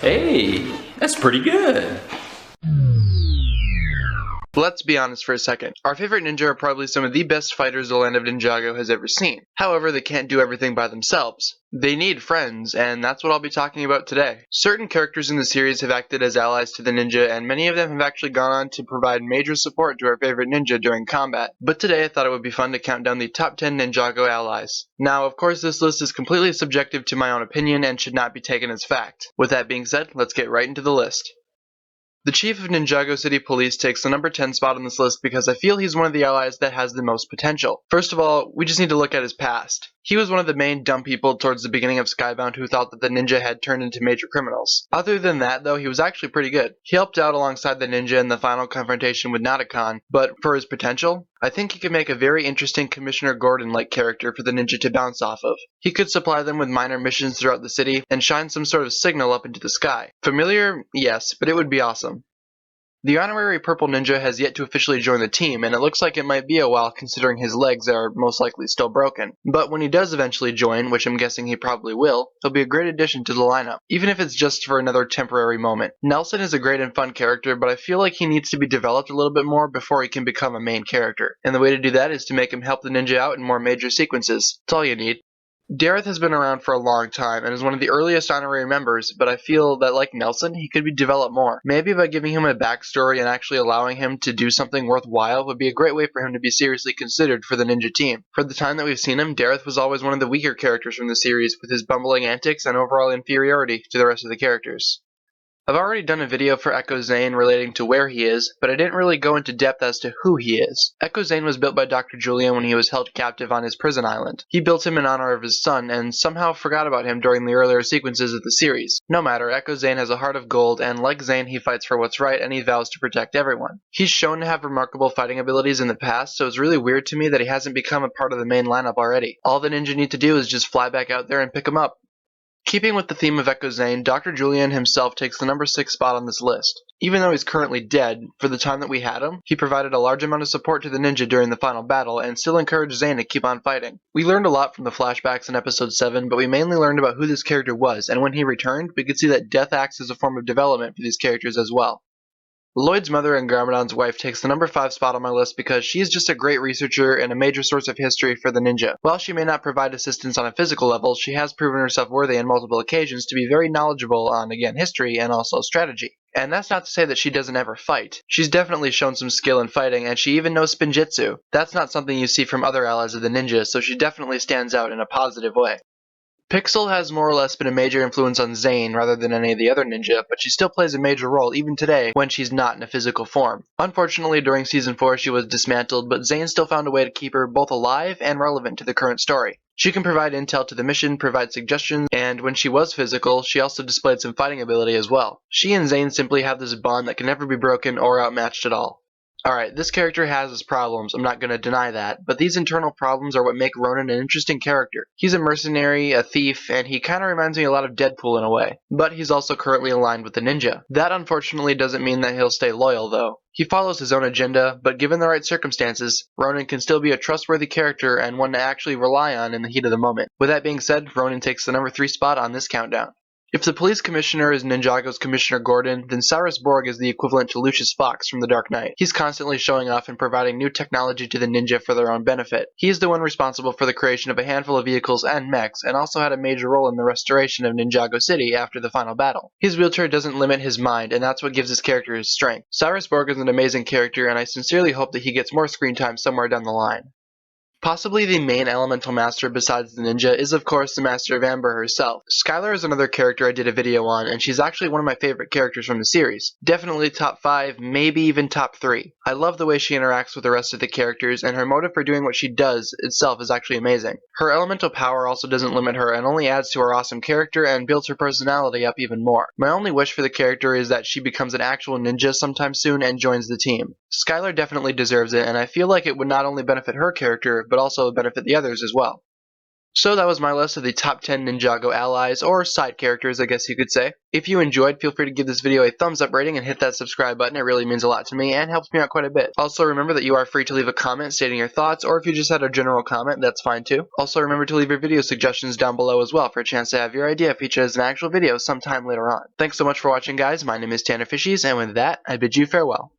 Hey, that's pretty good. Let's be honest for a second. Our favorite ninja are probably some of the best fighters the land of Ninjago has ever seen. However, they can't do everything by themselves. They need friends, and that's what I'll be talking about today. Certain characters in the series have acted as allies to the ninja, and many of them have actually gone on to provide major support to our favorite ninja during combat. But today I thought it would be fun to count down the top 10 Ninjago allies. Now, of course, this list is completely subjective to my own opinion and should not be taken as fact. With that being said, let's get right into the list. The Chief of Ninjago City Police takes the number 10 spot on this list because I feel he's one of the allies that has the most potential. First of all, we just need to look at his past. He was one of the main dumb people towards the beginning of Skybound who thought that the ninja had turned into major criminals. Other than that, though, he was actually pretty good. He helped out alongside the ninja in the final confrontation with Natakan, but for his potential, I think he could make a very interesting Commissioner Gordon-like character for the ninja to bounce off of. He could supply them with minor missions throughout the city and shine some sort of signal up into the sky. Familiar? Yes, but it would be awesome. The honorary purple ninja has yet to officially join the team, and it looks like it might be a while considering his legs are most likely still broken. But when he does eventually join, which I'm guessing he probably will, he'll be a great addition to the lineup, even if it's just for another temporary moment. Nelson is a great and fun character, but I feel like he needs to be developed a little bit more before he can become a main character. And the way to do that is to make him help the ninja out in more major sequences. That's all you need. Gareth has been around for a long time and is one of the earliest honorary members, but I feel that like Nelson, he could be developed more. Maybe by giving him a backstory and actually allowing him to do something worthwhile would be a great way for him to be seriously considered for the ninja team. For the time that we've seen him, Gareth was always one of the weaker characters from the series with his bumbling antics and overall inferiority to the rest of the characters. I've already done a video for Echo Zane relating to where he is, but I didn't really go into depth as to who he is. Echo Zane was built by Dr. Julienne when he was held captive on his prison island. He built him in honor of his son, and somehow forgot about him during the earlier sequences of the series. No matter, Echo Zane has a heart of gold, and like Zane, he fights for what's right and he vows to protect everyone. He's shown to have remarkable fighting abilities in the past, so it's really weird to me that he hasn't become a part of the main lineup already. All the ninja need to do is just fly back out there and pick him up. Keeping with the theme of Echo Zane, Dr. Julienne himself takes the number 6 spot on this list. Even though he's currently dead, for the time that we had him, he provided a large amount of support to the ninja during the final battle and still encouraged Zane to keep on fighting. We learned a lot from the flashbacks in episode 7, but we mainly learned about who this character was, and when he returned, we could see that death acts as a form of development for these characters as well. Lloyd's mother and Garmadon's wife takes the number 5 spot on my list because she is just a great researcher and a major source of history for the ninja. While she may not provide assistance on a physical level, she has proven herself worthy on multiple occasions to be very knowledgeable on, again, history and also strategy. And that's not to say that she doesn't ever fight. She's definitely shown some skill in fighting, and she even knows spinjitzu. That's not something you see from other allies of the ninja, so she definitely stands out in a positive way. Pixal has more or less been a major influence on Zane rather than any of the other ninja, but she still plays a major role even today when she's not in a physical form. Unfortunately, during Season 4 she was dismantled, but Zane still found a way to keep her both alive and relevant to the current story. She can provide intel to the mission, provide suggestions, and when she was physical, she also displayed some fighting ability as well. She and Zane simply have this bond that can never be broken or outmatched at all. Alright, this character has his problems, I'm not going to deny that, but these internal problems are what make Ronin an interesting character. He's a mercenary, a thief, and he kinda reminds me a lot of Deadpool in a way. But he's also currently aligned with the ninja. That unfortunately doesn't mean that he'll stay loyal though. He follows his own agenda, but given the right circumstances, Ronin can still be a trustworthy character and one to actually rely on in the heat of the moment. With that being said, Ronin takes the number 3 spot on this countdown. If the police commissioner is Ninjago's Commissioner Gordon, then Cyrus Borg is the equivalent to Lucius Fox from The Dark Knight. He's constantly showing off and providing new technology to the ninja for their own benefit. He is the one responsible for the creation of a handful of vehicles and mechs, and also had a major role in the restoration of Ninjago City after the final battle. His wheelchair doesn't limit his mind, and that's what gives his character his strength. Cyrus Borg is an amazing character, and I sincerely hope that he gets more screen time somewhere down the line. Possibly the main elemental master besides the ninja is of course the master of Amber herself. Skylar is another character I did a video on, and she's actually one of my favorite characters from the series. Definitely top 5, maybe even top 3. I love the way she interacts with the rest of the characters, and her motive for doing what she does itself is actually amazing. Her elemental power also doesn't limit her and only adds to her awesome character and builds her personality up even more. My only wish for the character is that she becomes an actual ninja sometime soon and joins the team. Skylar definitely deserves it, and I feel like it would not only benefit her character, but also benefit the others as well. So that was my list of the top 10 Ninjago allies, or side characters I guess you could say. If you enjoyed, feel free to give this video a thumbs up rating and hit that subscribe button. It really means a lot to me and helps me out quite a bit. Also remember that you are free to leave a comment stating your thoughts, or if you just had a general comment, that's fine too. Also remember to leave your video suggestions down below as well for a chance to have your idea featured as an actual video sometime later on. Thanks so much for watching, guys. My name is TannerFishies, and with that, I bid you farewell.